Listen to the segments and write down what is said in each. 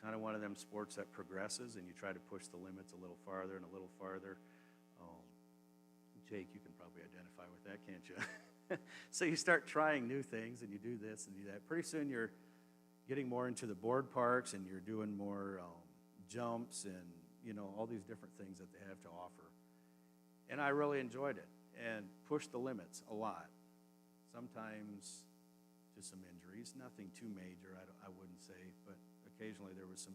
kind of one of them sports that progresses, and you try to push the limits a little farther and a little farther. Um, Jake, you can probably identify with that, can't you? So you start trying new things, and you do this and do that. Pretty soon you're getting more into the board parks, and you're doing more jumps and, all these different things that they have to offer. And I really enjoyed it and pushed the limits a lot. Sometimes just some injuries, nothing too major, I wouldn't say, but occasionally there was some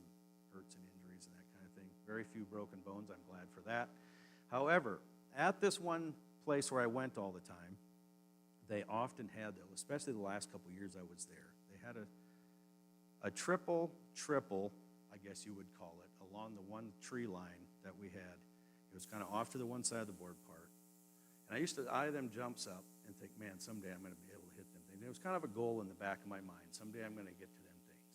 hurts and injuries and that kind of thing. Very few broken bones, I'm glad for that. However, at this one place where I went all the time, they often had, especially the last couple years I was there, they had a triple, I guess you would call it, along the one tree line that we had. It was kind of off to the one side of the board park. And I used to eye them jumps up and think, man, someday I'm going to be able to hit them things. It was kind of a goal in the back of my mind. Someday I'm going to get to them things.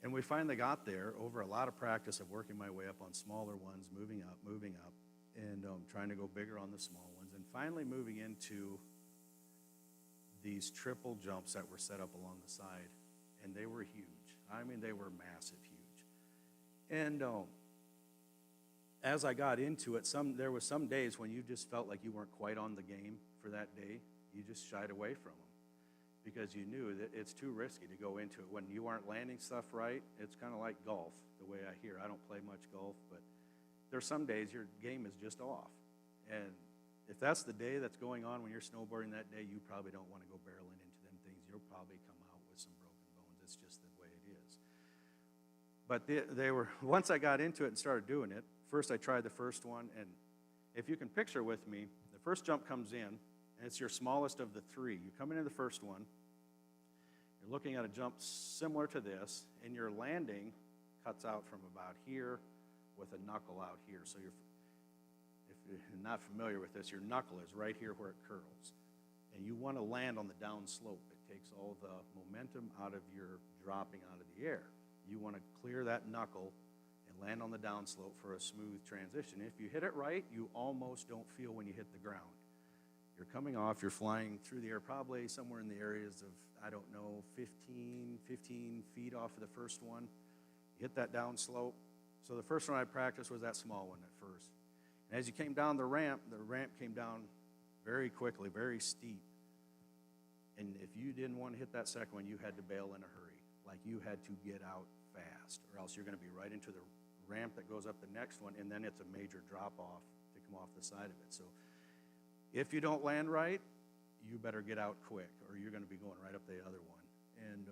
And we finally got there over a lot of practice of working my way up on smaller ones, moving up, and trying to go bigger on the small ones, and finally moving into these triple jumps that were set up along the side. And they were huge. I mean, they were massive huge. And as I got into it, there was some days when you just felt like you weren't quite on the game for that day. You just shied away from them because you knew that it's too risky to go into it. When you aren't landing stuff right, it's kind of like golf, the way I hear. I don't play much golf, but there's some days your game is just off. And if that's the day that's going on when you're snowboarding that day, you probably don't want to go barreling into them things. You'll probably come out with some broken bones. It's just the way it is. But they were, once I got into it and started doing it, first I tried the first one, and if you can picture with me, the first jump comes in, and it's your smallest of the three. You come into the first one, you're looking at a jump similar to this, and your landing cuts out from about here with a knuckle out here. So if you're not familiar with this, your knuckle is right here where it curls. And you want to land on the down slope. It takes all the momentum out of your dropping out of the air. You want to clear that knuckle and land on the downslope for a smooth transition. If you hit it right, you almost don't feel when you hit the ground. You're coming off, you're flying through the air probably somewhere in the areas of, 15 feet off of the first one. You hit that downslope. So the first one I practiced was that small one at first. And as you came down the ramp came down very quickly, very steep. And if you didn't want to hit that second one, you had to bail in a hurry. Like you had to get out fast, or else you're going to be right into the ramp that goes up the next one, and then it's a major drop-off to come off the side of it. So if you don't land right, you better get out quick, or you're going to be going right up the other one. And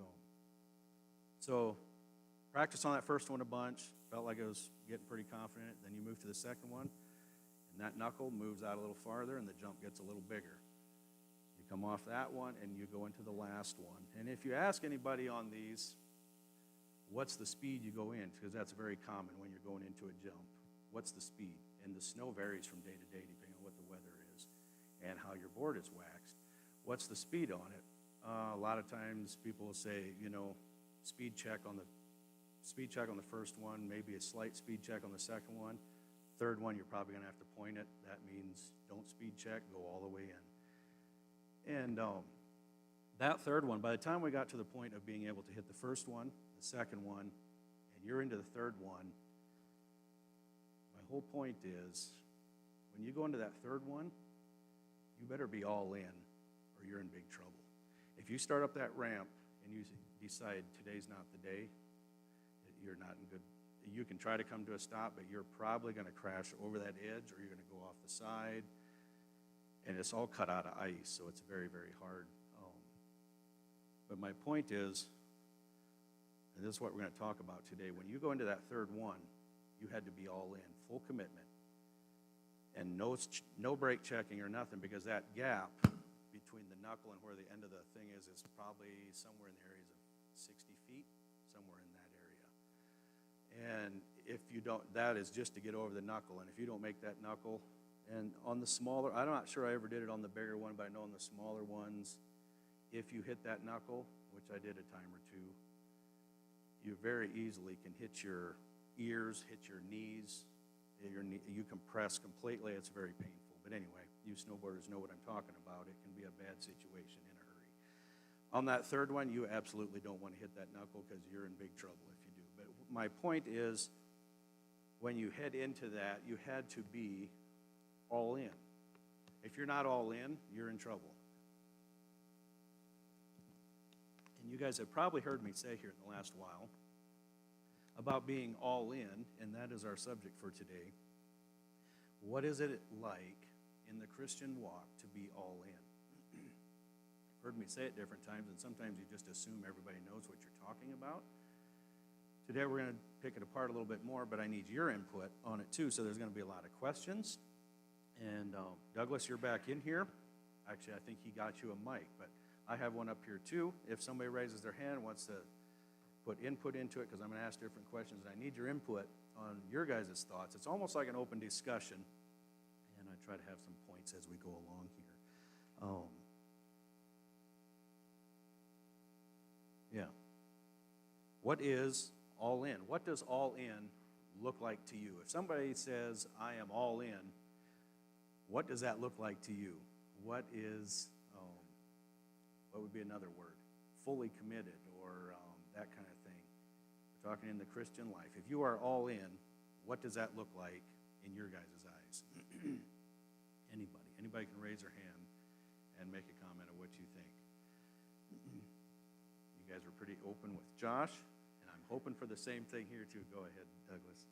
so practice on that first one a bunch. Felt like I was getting pretty confident. Then you move to the second one, and that knuckle moves out a little farther, and the jump gets a little bigger. You come off that one, and you go into the last one. And if you ask anybody on these, what's the speed you go in? Because that's very common when you're going into a jump. What's the speed? And the snow varies from day to day depending on what the weather is and how your board is waxed. What's the speed on it? A lot of times people will say, speed check on the first one, maybe a slight speed check on the second one. Third one, you're probably going to have to point it. That means don't speed check, go all the way in. And that third one, by the time we got to the point of being able to hit the first one, the second one, and you're into the third one, my whole point is, when you go into that third one, you better be all in, or you're in big trouble. If you start up that ramp and you decide today's not the day, you're not in good. You can try to come to a stop, but you're probably going to crash over that edge, or you're going to go off the side, and it's all cut out of ice, so it's very, very hard. But my point is, and this is what we're going to talk about today, when you go into that third one, you had to be all in, full commitment, and no brake checking or nothing, because that gap between the knuckle and where the end of the thing is probably somewhere in the areas of 60 feet, somewhere in that area. And if you don't, that is just to get over the knuckle, and if you don't make that knuckle, and on the smaller, I'm not sure I ever did it on the bigger one, but I know on the smaller ones, if you hit that knuckle, which I did a time or two, you very easily can hit your ears, hit your knees, you compress completely. It's very painful. But anyway, you snowboarders know what I'm talking about. It can be a bad situation in a hurry. On that third one, you absolutely don't want to hit that knuckle because you're in big trouble if you my point is, when you head into that, you had to be all in. If you're not all in, you're in trouble. And you guys have probably heard me say here in the last while about being all in, and that is our subject for today. What is it like in the Christian walk to be all in? You've heard me say it different times, and sometimes you just assume everybody knows what you're talking about. Today we're going to pick it apart a little bit more, but I need your input on it too, so there's going to be a lot of questions. And Douglas, you're back in here. Actually, I think he got you a mic, but I have one up here too. If somebody raises their hand and wants to put input into it, because I'm going to ask different questions, and I need your input on your guys' thoughts. It's almost like an open discussion, and I try to have some points as we go along here. Yeah. What is all in? What does all in look like to you? If somebody says, I am all in, what does that look like to you? What is, what would be another word? Fully committed, or that kind of thing. We're talking in the Christian life. If you are all in, what does that look like in your guys' eyes? Anybody. Anybody can raise their hand and make a comment of what you think. You guys were pretty open with Josh, and I'm hoping for the same thing here too. Go ahead, Douglas.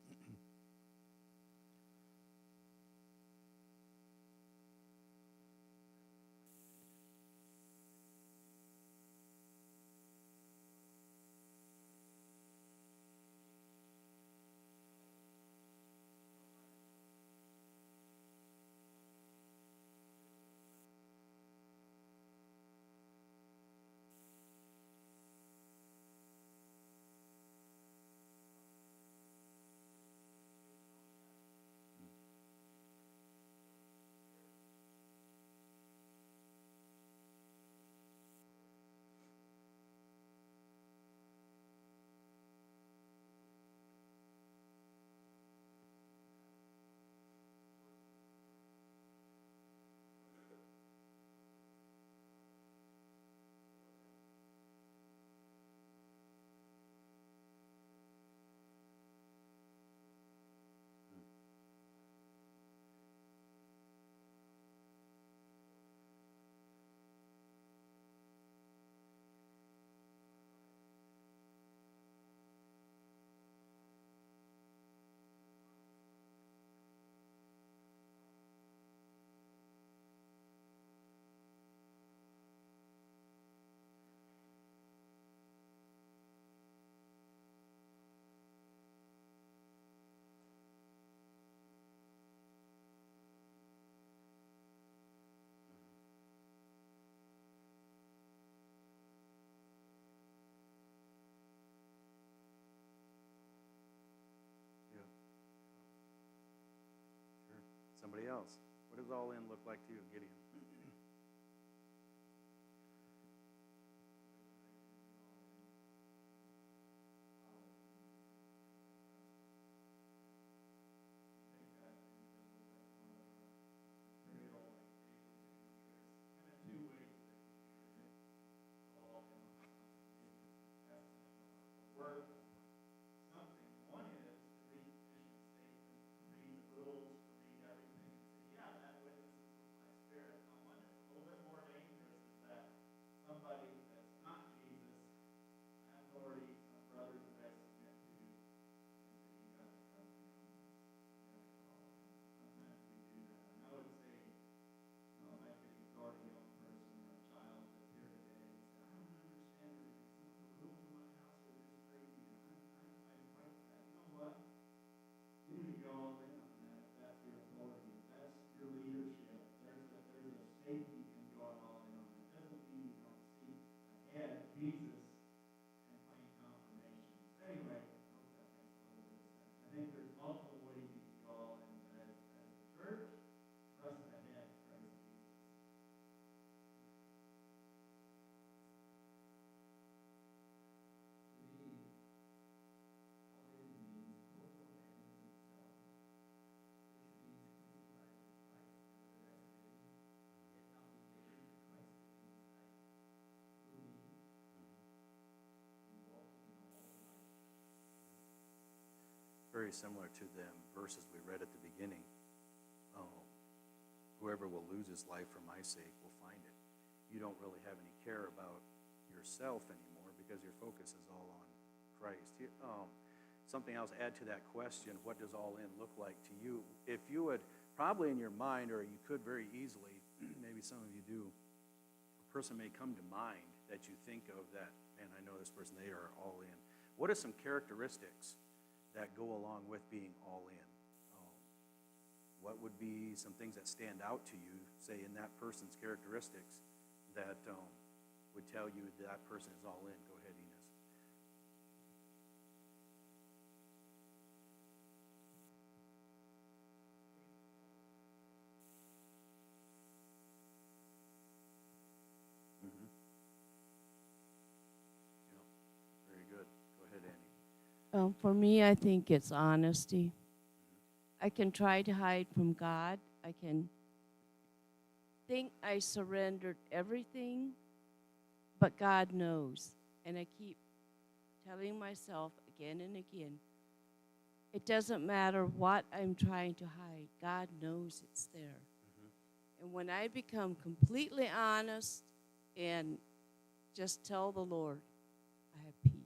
Somebody else. What does all in look like to you, Gideon? very similar to the verses we read at the beginning. Whoever will lose his life for my sake will find it. You don't really have any care about yourself anymore because your focus is all on Christ. Something else, add to that question, what does all in look like to you? If you would, probably in your mind, or you could very easily, maybe some of you do, a person may come to mind that you think of that, man, I know this person, they are all in. What are some characteristics that go along with being all in? What would be some things that stand out to you, say, in that person's characteristics that would tell you that person is all in? Go ahead, Enos. Mm-hmm. Yep. Very good. Go ahead, Annie. For me, I think it's honesty. I can try to hide from God. I can think I surrendered everything, but God knows. And I keep telling myself again and again, it doesn't matter what I'm trying to hide. God knows it's there. Mm-hmm. And when I become completely honest and just tell the Lord, I have peace.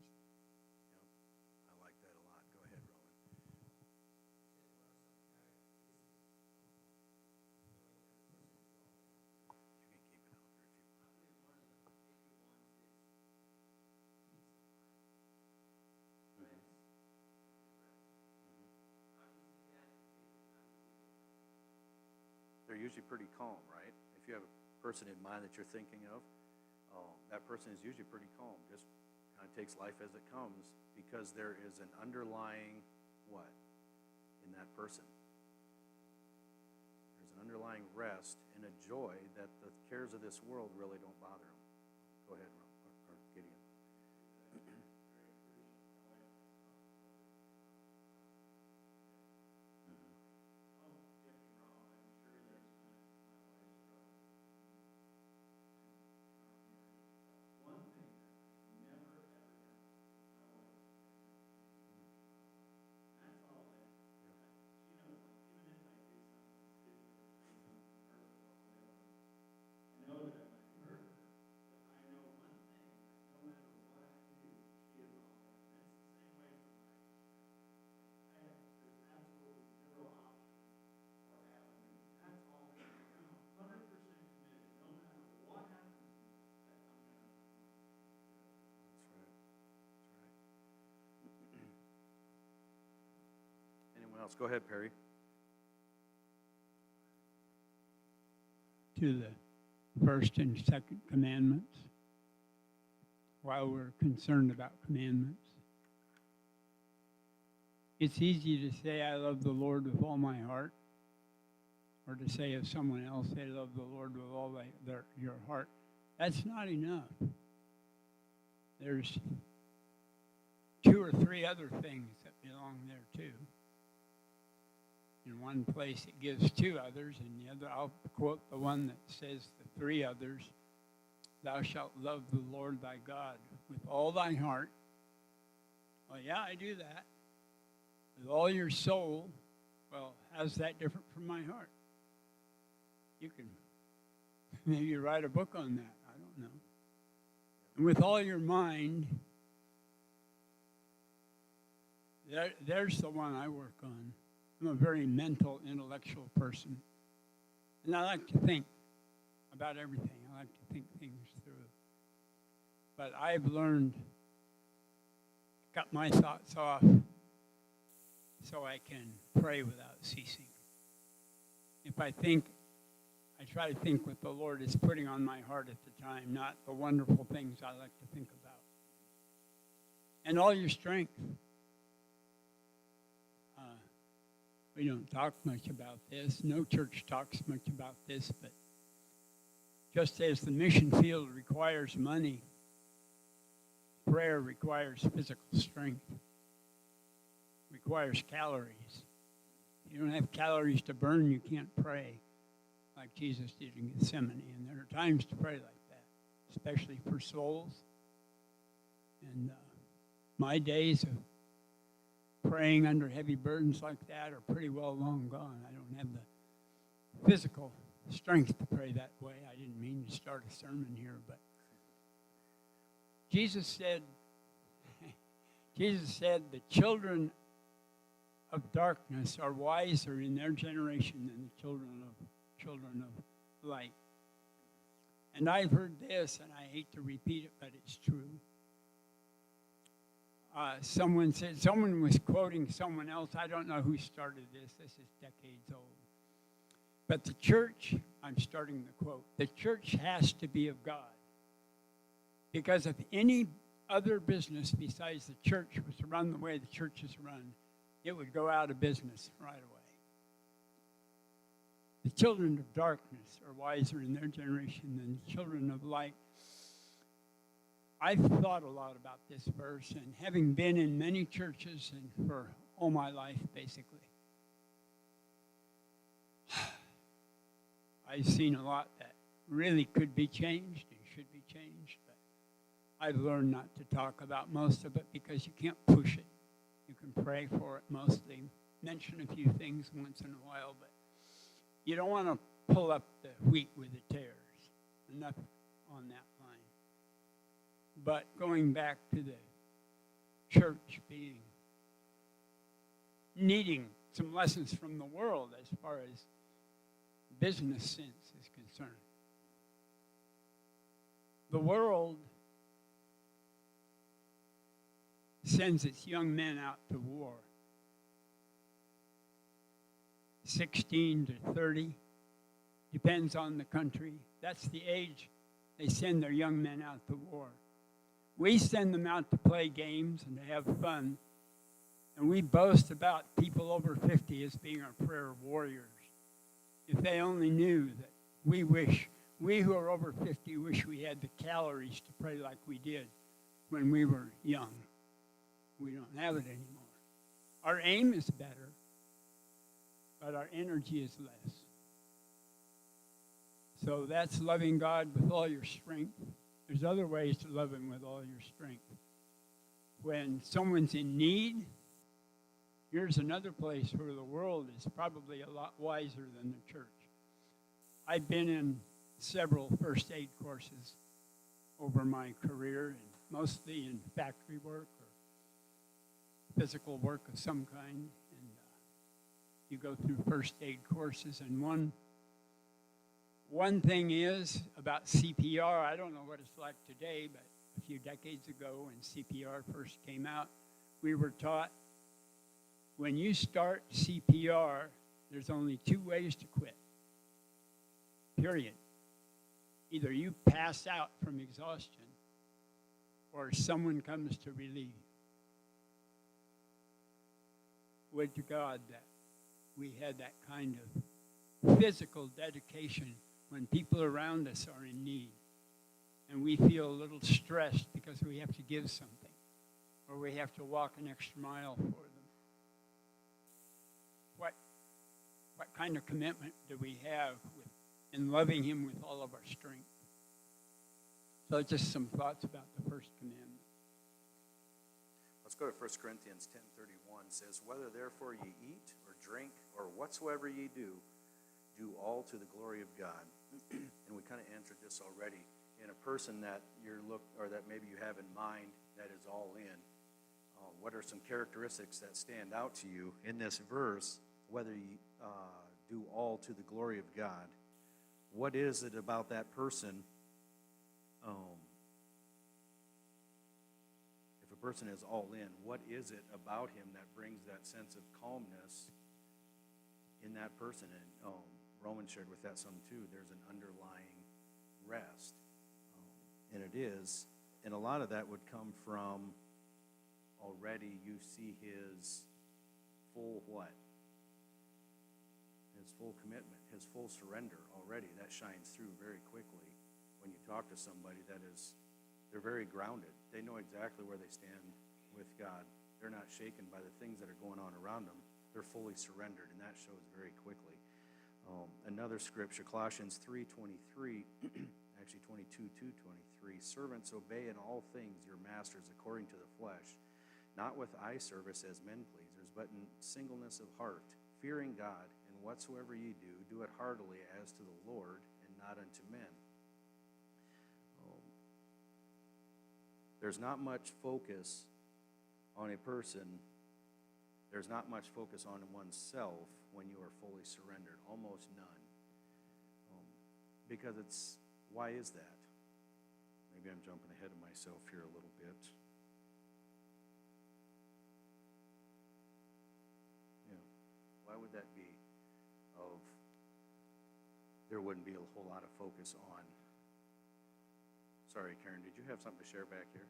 They're usually pretty calm, right? If you have a person in mind that you're thinking of, that person is usually pretty calm. Just kind of takes life as it comes because there is an underlying what in that person? There's an underlying rest and a joy that the cares of this world really don't bother them. Go ahead, or Gideon. Anyone else? Go ahead, Perry. To the first and second commandments, while we're concerned about commandments. It's easy to say, I love the Lord with all my heart, or to say of someone else, they love the Lord with all your heart. That's not enough. There's 2 or 3 other things that belong there too. In one place it gives 2 others, and the other, I'll quote the one that says the 3 others. Thou shalt love the Lord thy God with all thy heart. Well, yeah, I do that. With all your soul. Well, how's that different from my heart? You can maybe write a book on that. I don't know. And with all your mind, there's the one I work on. I'm a very mental, intellectual person. And I like to think about everything. I like to think things through. But I've learned to cut my thoughts off so I can pray without ceasing. If I think, I try to think what the Lord is putting on my heart at the time, not the wonderful things I like to think about. And all your strength. We don't talk much about this. No church talks much about this, but just as the mission field requires money, prayer requires physical strength, requires calories. If you don't have calories to burn, you can't pray like Jesus did in Gethsemane. And there are times to pray like that, especially for souls. And my days of praying under heavy burdens like that are pretty well long gone. I don't have the physical strength to pray that way. I didn't mean to start a sermon here, but Jesus said, the children of darkness are wiser in their generation than the children of light. And I've heard this, and I hate to repeat it, but it's true. Someone was quoting someone else. I don't know who started this. This is decades old. But the church, I'm starting the quote, the church has to be of God. Because if any other business besides the church was to run the way the church is run, it would go out of business right away. The children of darkness are wiser in their generation than the children of light. I've thought a lot about this verse, and having been in many churches and for all my life, basically, I've seen a lot that really could be changed and should be changed, but I've learned not to talk about most of it because you can't push it. You can pray for it mostly, mention a few things once in a while, but you don't want to pull up the wheat with the tares. Enough on that line. But going back to the church needing some lessons from the world as far as business sense is concerned. The world sends its young men out to war. 16 to 30, depends on the country. That's the age they send their young men out to war. We send them out to play games and to have fun, and we boast about people over 50 as being our prayer warriors. If they only knew that we who are over 50 wish we had the calories to pray like we did when we were young. We don't have it anymore. Our aim is better, but our energy is less. So that's loving God with all your strength. There's other ways to love Him with all your strength. When someone's in need, here's another place where the world is probably a lot wiser than the church. I've been in several first aid courses over my career, and mostly in factory work or physical work of some kind. And you go through first aid courses, and one thing is about CPR. I don't know what it's like today, but a few decades ago when CPR first came out, we were taught when you start CPR, there's only two ways to quit. Period. Either you pass out from exhaustion or someone comes to relieve you. Would to God that we had that kind of physical dedication when people around us are in need and we feel a little stressed because we have to give something or we have to walk an extra mile for them. What kind of commitment do we have in loving Him with all of our strength? So just some thoughts about the first commandment. Let's go to 1 Corinthians 10:31. It says, "Whether therefore ye eat or drink or whatsoever ye do all to the glory of God." And we kind of answered this already. In a person that that maybe you have in mind that is all in, what are some characteristics that stand out to you in this verse? Whether you do all to the glory of God, what is it about that person? If a person is all in, what is it about him that brings that sense of calmness in that person? And Roman shared with that some too. There's an underlying rest, and it is, and a lot of that would come from already you see his full what? His full commitment, his full surrender already. That shines through very quickly when you talk to somebody they're very grounded. They know exactly where they stand with God. They're not shaken by the things that are going on around them. They're fully surrendered, and that shows very quickly. Another scripture, Colossians 3:23, actually 22:23, "Servants, obey in all things your masters according to the flesh, not with eye service as men pleasers, but in singleness of heart, fearing God, and whatsoever ye do, do it heartily as to the Lord, and not unto men. There's not much focus on a person. There's not much focus on oneself when you are fully surrendered, almost none. Because why is that? Maybe I'm jumping ahead of myself here a little bit. Why would that be? There wouldn't be a whole lot of focus on. Sorry, Karen, did you have something to share back here?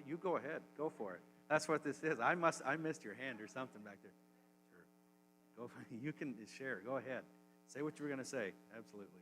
You go ahead, go for it. That's what this is. I missed your hand or something back there. Sure, go. You can share. Go ahead. Say what you were going to say. Absolutely.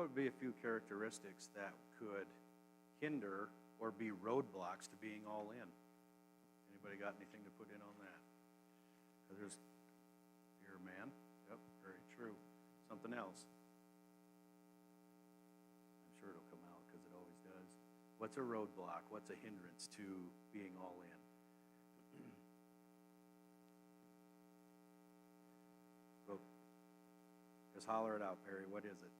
What would be a few characteristics that could hinder or be roadblocks to being all in? Anybody got anything to put in on that? Because you're a man. Yep, very true. Something else. I'm sure it'll come out because it always does. What's a roadblock? What's a hindrance to being all in? So, just holler it out, Perry. What is it?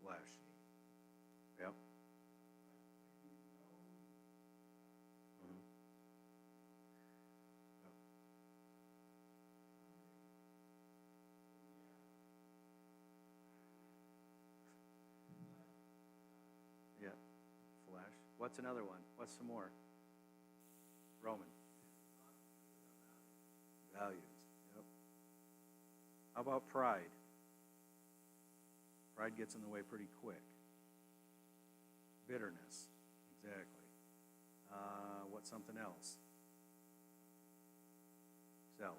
Flesh. Yep. Mhm. Yep. Yeah. Flesh. What's another one? What's some more? Roman. Values. Yep. How about pride? Pride gets in the way pretty quick. Bitterness, exactly. What's something else? Self,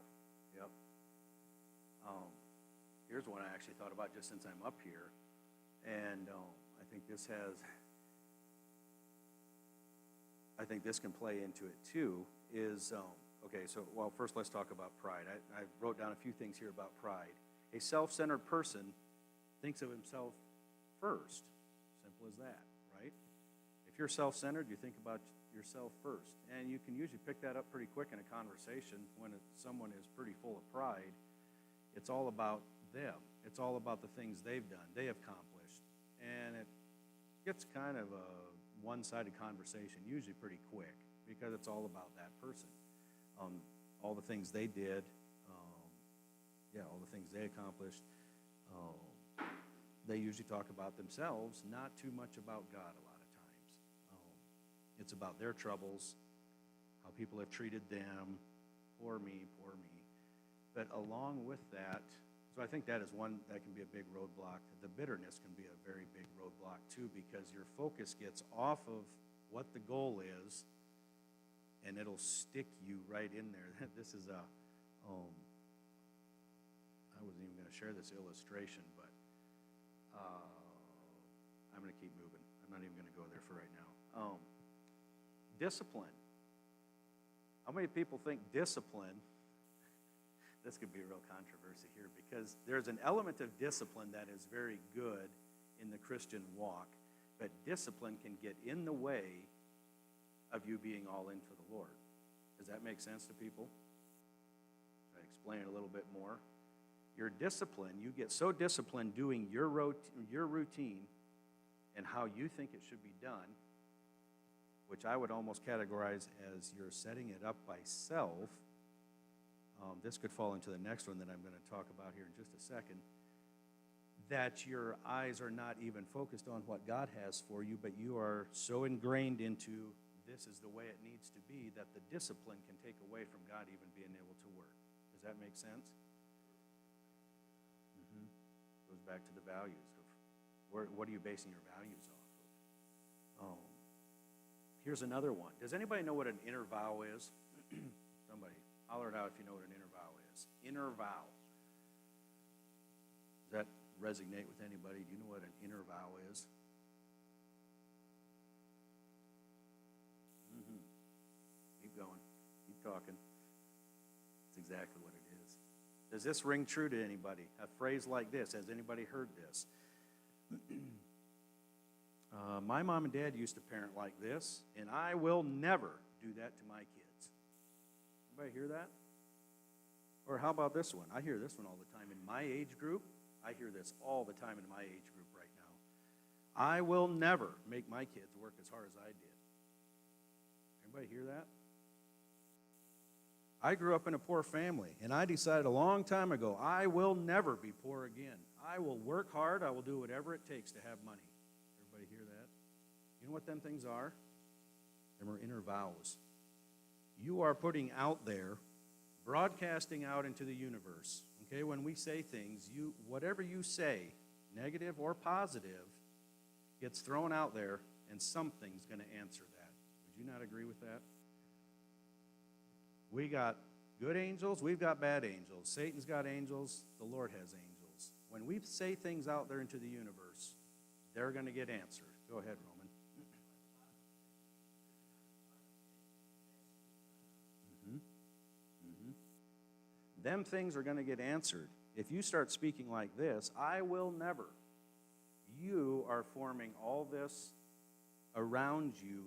yep. Here's one I actually thought about just since I'm up here, and I think this can play into it too, is, okay, so, well, first let's talk about pride. I wrote down a few things here about pride. A self-centered person thinks of himself first. Simple as that, right? If you're self-centered, you think about yourself first. And you can usually pick that up pretty quick in a conversation when someone is pretty full of pride. It's all about them. It's all about the things they've done, they have accomplished. And it gets kind of a one-sided conversation, usually pretty quick, because it's all about that person. All the things they did, all the things they accomplished. They usually talk about themselves, not too much about God a lot of times. It's about their troubles, how people have treated them, poor me, poor me. But along with that, so I think that is one that can be a big roadblock. The bitterness can be a very big roadblock too, because your focus gets off of what the goal is, and it'll stick you right in there. This is a, I wasn't even going to share this illustration, but I'm going to keep moving. I'm not even going to go there for right now. Discipline. How many people think discipline, this could be a real controversy here, because there's an element of discipline that is very good in the Christian walk, but discipline can get in the way of you being all in for the Lord. Does that make sense to people? Should I explain it a little bit more? Your discipline, you get so disciplined doing your routine and how you think it should be done, which I would almost categorize as you're setting it up by self. This could fall into the next one that I'm going to talk about here in just a second, that your eyes are not even focused on what God has for you, but you are so ingrained into this is the way it needs to be that the discipline can take away from God even being able to work. Does that make sense? Goes back to the values of what are you basing your values off of? Here's another one. Does anybody know what an inner vow is? Somebody holler it out if you know what an inner vow is. Inner vow. Does that resonate with anybody? Do you know what an inner vow is? Keep going. Keep talking. That's exactly what it is. Does this ring true to anybody? A phrase like this. Has anybody heard this? My mom and dad used to parent like this, and I will never do that to my kids. Anybody hear that? Or how about this one? I hear this one all the time in my age group. I hear this all the time in my age group right now. I will never make my kids work as hard as I did. Anybody hear that? I grew up in a poor family, and I decided a long time ago, I will never be poor again. I will work hard. I will do whatever it takes to have money. Everybody hear that? You know what them things are? Them are inner vows. You are putting out there, broadcasting out into the universe. Okay, when we say things, whatever you say, negative or positive, gets thrown out there, and something's going to answer that. Would you not agree with that? We got good angels, we've got bad angels. Satan's got angels, the Lord has angels. When we say things out there into the universe, they're going to get answered. Go ahead, Roman. Them things are going to get answered. If you start speaking like this, I will never. You are forming all this around you,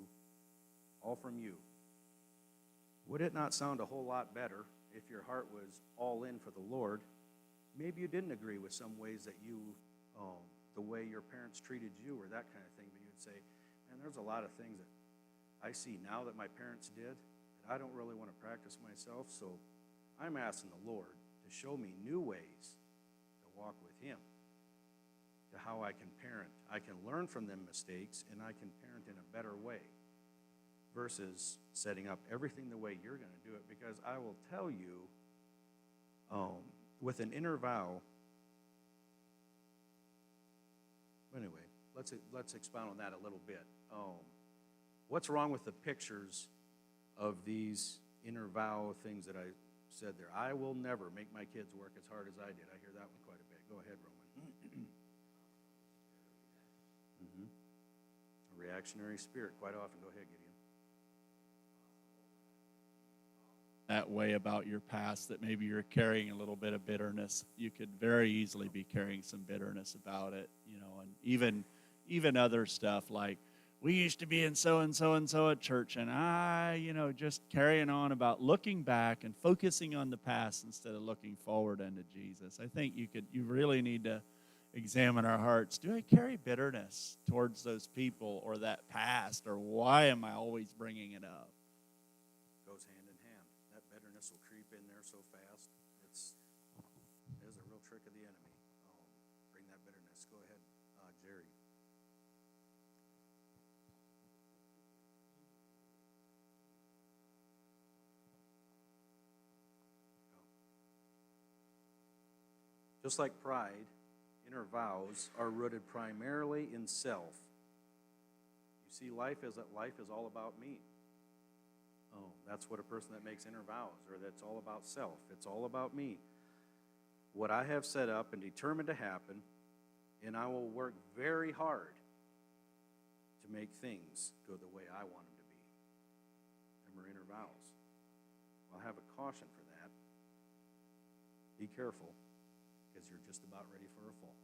all from you. Would it not sound a whole lot better if your heart was all in for the Lord? Maybe you didn't agree with some ways that the way your parents treated you or that kind of thing, but you'd say, man, there's a lot of things that I see now that my parents did that I don't really want to practice myself, so I'm asking the Lord to show me new ways to walk with Him, to how I can parent. I can learn from them mistakes, and I can parent in a better way versus setting up everything the way you're going to do it, because I will tell you, with an inner vow, anyway, let's expound on that a little bit. What's wrong with the pictures of these inner vow things that I said there? I will never make my kids work as hard as I did. I hear that one quite a bit. Go ahead, Roman. A reactionary spirit quite often. Go ahead, Gideon. That way about your past, that maybe you're carrying a little bit of bitterness. You could very easily be carrying some bitterness about it, and even other stuff like, we used to be in so and so at church, and just carrying on about looking back and focusing on the past instead of looking forward unto Jesus. I think you really need to examine our hearts. Do I carry bitterness towards those people or that past, or why am I always bringing it up? Goes hand in hand. That bitterness will creep in there so fast. It is a real trick of the enemy. Bring that bitterness. Go ahead, Jerry. Just like pride, inner vows are rooted primarily in self. You see, life is all about me. Oh, that's what a person that makes inner vows, or that's all about self. It's all about me. What I have set up and determined to happen, and I will work very hard to make things go the way I want them to be. Remember inner vows. I'll have a caution for that. Be careful, because you're just about ready for a fall.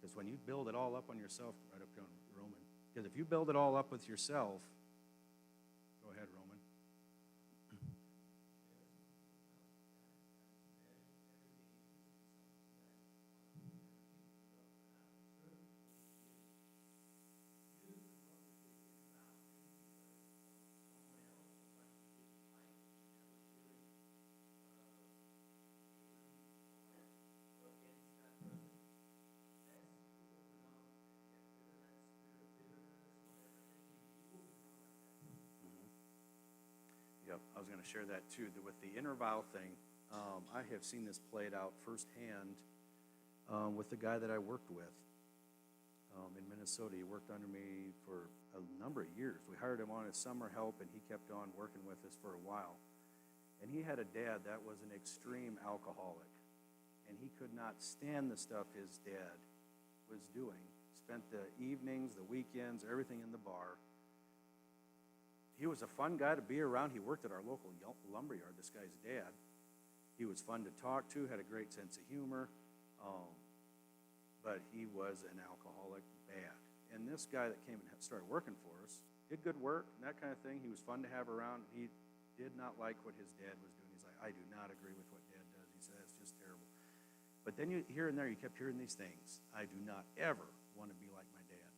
Because when you build it all up on yourself, right up here on Roman, because if you build it all up with yourself, go ahead, Roman. Yep, I was going to share that too. With the inner vow thing, I have seen this played out firsthand with the guy that I worked with in Minnesota. He worked under me for a number of years. We hired him on as summer help, and he kept on working with us for a while. And he had a dad that was an extreme alcoholic, and he could not stand the stuff his dad was doing. Spent the evenings, the weekends, everything in the bar. He was a fun guy to be around. He worked at our local lumberyard, this guy's dad. He was fun to talk to, had a great sense of humor, but he was an alcoholic bad. And this guy that came and started working for us did good work and that kind of thing. He was fun to have around. He did not like what his dad was doing. He's like, I do not agree with what Dad does. He said, it's just terrible. But then here and there, you kept hearing these things. I do not ever want to be like my dad.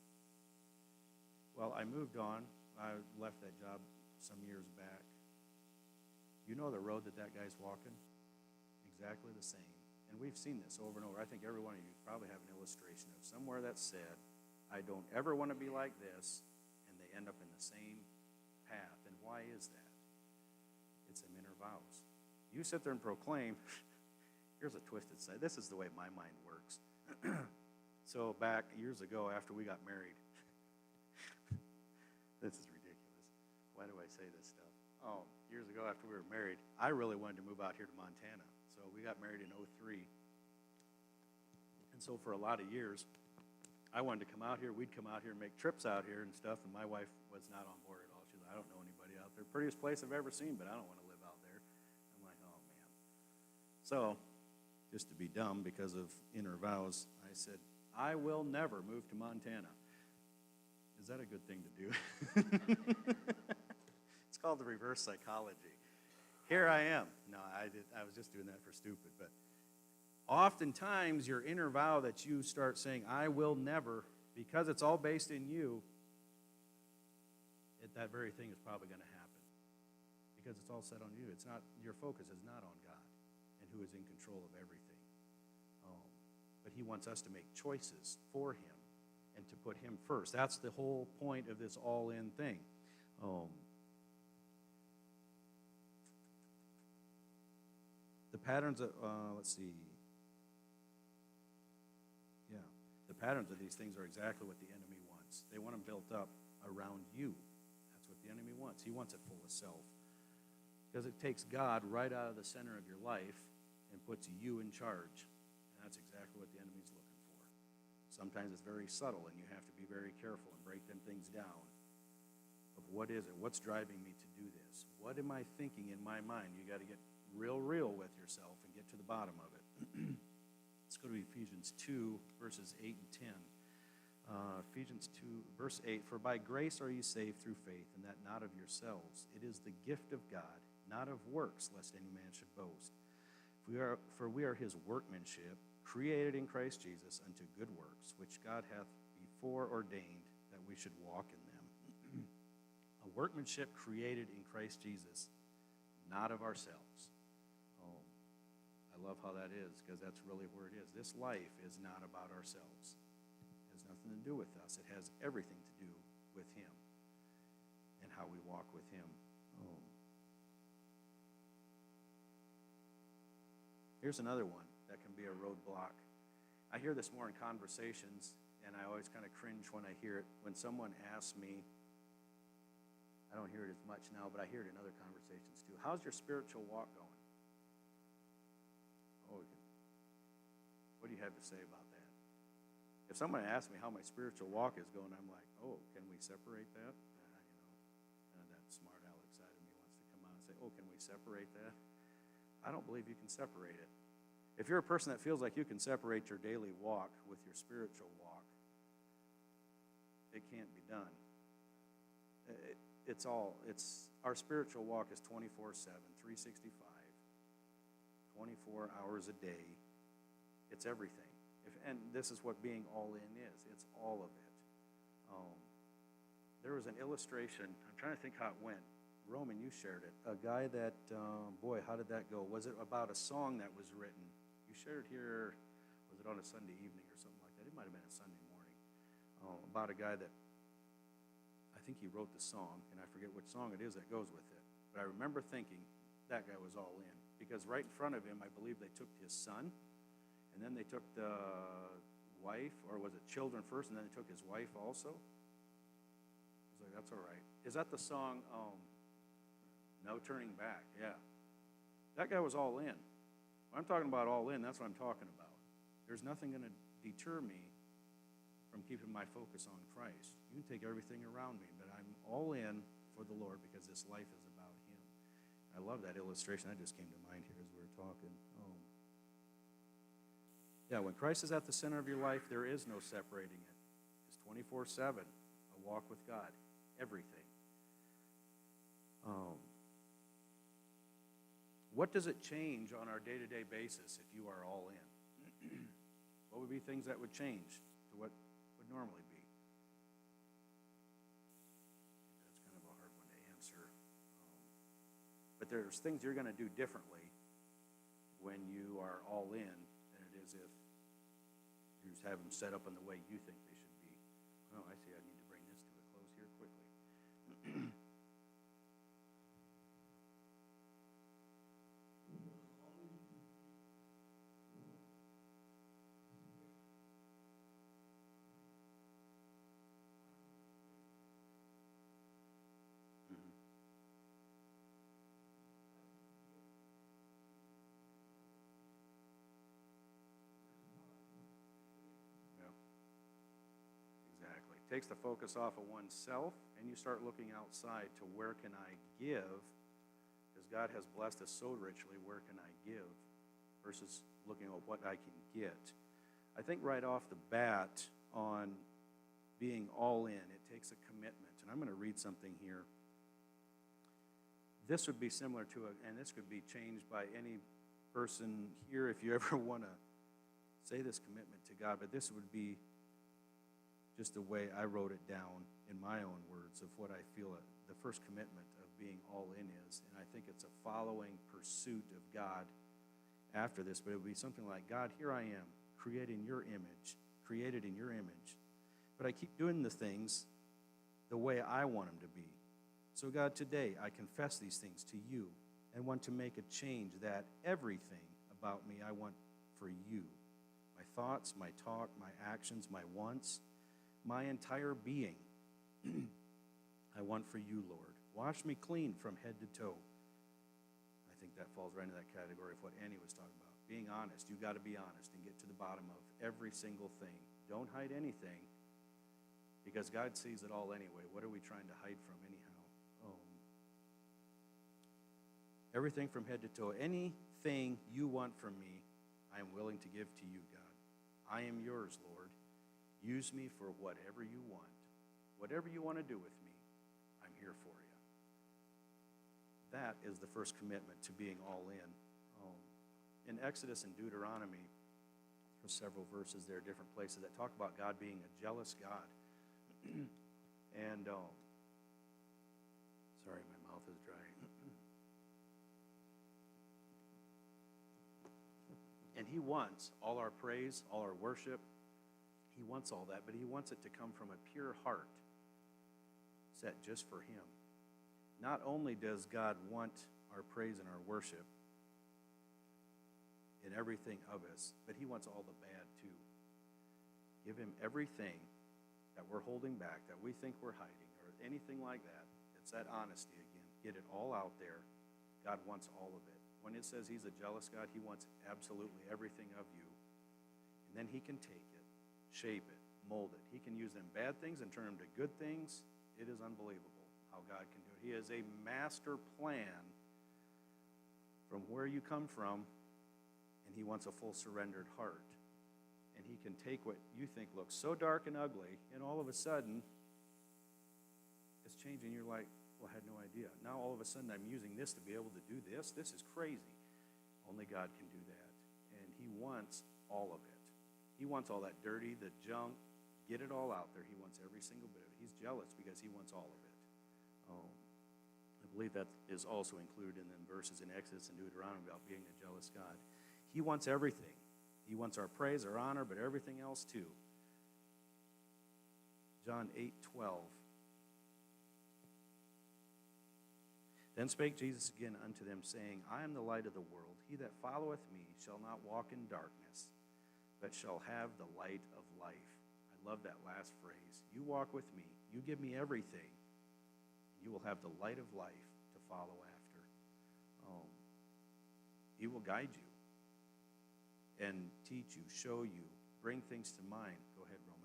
Well, I moved on. I left that job some years back. You know the road that guy's walking? Exactly the same. And we've seen this over and over. I think every one of you probably have an illustration of somewhere that said, I don't ever want to be like this, and they end up in the same path. And why is that? It's them inner vows. You sit there and proclaim, here's a twisted side. This is the way my mind works. So back years ago after we got married, this is ridiculous. Why do I say this stuff? Oh, years ago after we were married, I really wanted to move out here to Montana. So we got married in 2003. And so for a lot of years, I wanted to come out here. We'd come out here and make trips out here and stuff, and my wife was not on board at all. She was like, I don't know anybody out there. Prettiest place I've ever seen, but I don't want to live out there. I'm like, oh, man. So just to be dumb because of inner vows, I said, I will never move to Montana. Is that a good thing to do? It's called the reverse psychology. Here I am. No, I was just doing that for stupid. But oftentimes your inner vow that you start saying, I will never, because it's all based in you, that very thing is probably going to happen. Because it's all set on you. It's not, your focus is not on God and who is in control of everything. But he wants us to make choices for him and to put him first. That's the whole point of this all-in thing. The patterns of, let's see. Yeah, the patterns of these things are exactly what the enemy wants. They want them built up around you. That's what the enemy wants. He wants it full of self. Because it takes God right out of the center of your life and puts you in charge. And that's exactly what the enemy's looking for. Sometimes it's very subtle, and you have to be very careful and break them things down of what is it? What's driving me to do this? What am I thinking in my mind? You got to get real with yourself and get to the bottom of it. Let's go to Ephesians 2, verses 8 and 10. Ephesians 2, verse 8, for by grace are you saved through faith, and that not of yourselves. It is the gift of God, not of works, lest any man should boast. For we are his workmanship, created in Christ Jesus unto good works, which God hath before ordained that we should walk in them. A workmanship created in Christ Jesus, not of ourselves. Oh, I love how that is, because that's really where it is. This life is not about ourselves. It has nothing to do with us. It has everything to do with him and how we walk with him. Oh. Here's another one that can be a roadblock. I hear this more in conversations, and I always kind of cringe when I hear it. When someone asks me, I don't hear it as much now, but I hear it in other conversations too. How's your spiritual walk going? Oh, what do you have to say about that? If someone asks me how my spiritual walk is going, I'm like, oh, can we separate that? That smart aleck side of me wants to come out and say, oh, can we separate that? I don't believe you can separate it. If you're a person that feels like you can separate your daily walk with your spiritual walk, it can't be done. Our spiritual walk is 24/7, 365, 24 hours a day. It's everything. And this is what being all in is. It's all of it. There was an illustration. I'm trying to think how it went. Roman, you shared it. A guy that, boy, how did that go? Was it about a song that was written? You shared here, was it on a Sunday evening or something like that? It might have been a Sunday morning. About a guy that, I think he wrote the song, and I forget which song it is that goes with it. But I remember thinking that guy was all in. Because right in front of him, I believe they took his son, and then they took the wife, or was it children first, and then they took his wife also? I was like, that's all right. Is that the song, No Turning Back? Yeah. That guy was all in. When I'm talking about all in, that's what I'm talking about. There's nothing going to deter me from keeping my focus on Christ. You can take everything around me, but I'm all in for the Lord because this life is about Him. I love that illustration. That just came to mind here as we were talking. Yeah, when Christ is at the center of your life, there is no separating it. It's 24/7, a walk with God, everything. What does it change on our day-to-day basis if you are all in? What would be things that would change to what would normally be? That's kind of a hard one to answer. But there's things you're going to do differently when you are all in than it is if you just have them set up in the way you think they should be. Oh, I see. I need to bring this to a close here quickly. Exactly. Takes the focus off of oneself, and you start looking outside to where can I give, because God has blessed us so richly, where can I give, versus looking at what I can get. I think right off the bat on being all in, it takes a commitment. And I'm going to read something here. This would be similar to, and this could be changed by any person here if you ever want to say this commitment to God, but this would be just the way I wrote it down in my own words of what I feel the first commitment of being all in is. And I think it's a following pursuit of God after this, but it would be something like, God, here I am, created in your image. But I keep doing the things the way I want them to be. So God, today I confess these things to you and want to make a change that everything about me I want for you. My thoughts, my talk, my actions, my wants, my entire being, I want for you, Lord. Wash me clean from head to toe. I think that falls right into that category of what Annie was talking about. Being honest. You've got to be honest and get to the bottom of every single thing. Don't hide anything, because God sees it all anyway. What are we trying to hide from anyhow? Everything from head to toe. Anything you want from me, I am willing to give to you, God. I am yours, Lord. Use me for whatever you want. Whatever you want to do with me, I'm here for you. That is the first commitment to being all in. In Exodus and Deuteronomy, there's several verses there, different places that talk about God being a jealous God. And, sorry, my mouth is dry. And he wants all our praise, all our worship. He wants all that, but he wants it to come from a pure heart set just for him. Not only does God want our praise and our worship, in everything of us, but he wants all the bad too. Give him everything that we're holding back, that we think we're hiding, or anything like that. It's that honesty again. Get it all out there. God wants all of it. When it says he's a jealous God, he wants absolutely everything of you. And then he can take it, shape it, mold it. He can use them bad things and turn them to good things. It is unbelievable how God can do it. He has a master plan from where you come from, and he wants a full surrendered heart. And he can take what you think looks so dark and ugly, and all of a sudden, it's changing. You're like, well, I had no idea. Now all of a sudden I'm using this to be able to do this. This is crazy. Only God can do that. And he wants all of it. He wants all that dirty, the junk. Get it all out there. He wants every single bit of it. He's jealous because he wants all of it. I believe that is also included in the verses in Exodus and Deuteronomy about being a jealous God. He wants everything. He wants our praise, our honor, but everything else too. John 8:12. Then spake Jesus again unto them, saying, I am the light of the world. He that followeth me shall not walk in darkness, but shall have the light of life. I love that last phrase. You walk with me. You give me everything. You will have the light of life to follow after. He will guide you and teach you, show you, bring things to mind. Go ahead, Roman.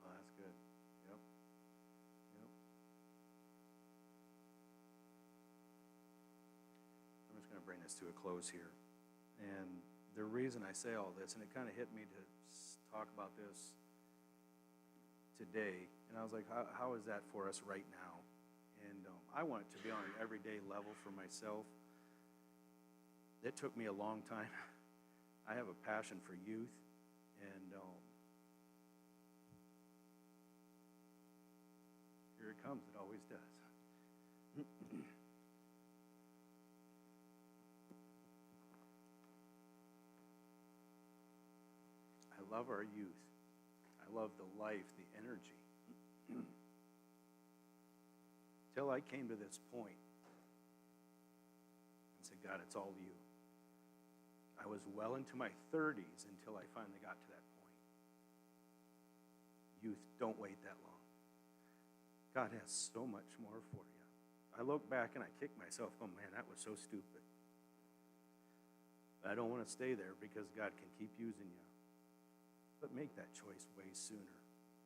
Oh, that's good. Yep. Yep. I'm just going to bring this to a close here. And the reason I say all this, and it kind of hit me to talk about this today, and I was like, how is that for us right now? And I want it to be on an everyday level for myself. It took me a long time. I have a passion for youth, and here it comes. It always does. I love our youth. I love the life, the energy. Till I came to this point and said, God, it's all you. I was well into my 30s until I finally got to that point. Youth, don't wait that long. God has so much more for you. I look back and I kick myself, oh man, that was so stupid. But I don't want to stay there because God can keep using you. But make that choice way sooner.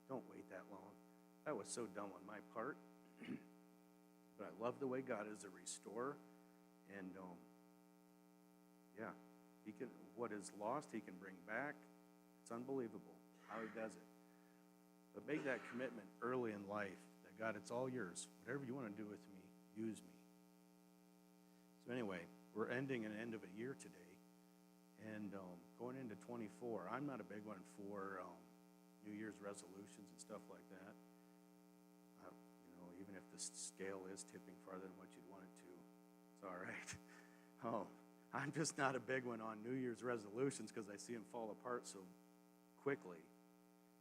Don't wait that long. That was so dumb on my part. But I love the way God is a restorer. And yeah, he can, what is lost, he can bring back. It's unbelievable how he does it. But make that commitment early in life that God, it's all yours. Whatever you want to do with me, use me. So anyway, we're ending an end of a year today. And going into 24, I'm not a big one for New Year's resolutions and stuff like that. Even if the scale is tipping farther than what you'd want it to, it's all right. I'm just not a big one on New Year's resolutions because I see them fall apart so quickly.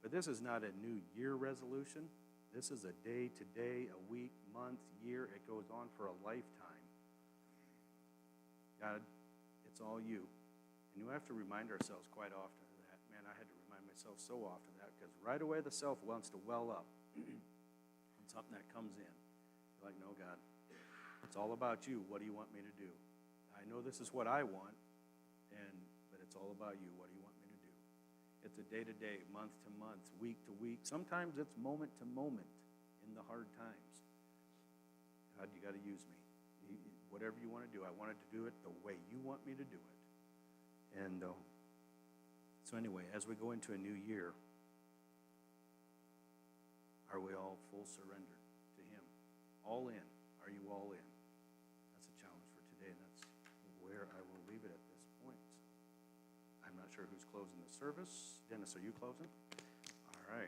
But this is not a New Year resolution. This is a day-to-day, a week, month, year. It goes on for a lifetime. God, it's all you. And you have to remind ourselves quite often of that. Man, I had to remind myself so often of that because right away the self wants to well up. And something that comes in. You're like, no, God, it's all about you. What do you want me to do? I know this is what I want, but it's all about you. What do you want me to do? It's a day-to-day, month-to-month, week-to-week. Sometimes it's moment-to-moment in the hard times. God, you got to use me. Whatever you want to do, I wanted to do it the way you want me to do it. And so anyway, as we go into a new year, are we all full surrendered to him? All in. Are you all in? That's a challenge for today, and that's where I will leave it at this point. I'm not Not sure who's closing the service. Dennis, are you closing? All right.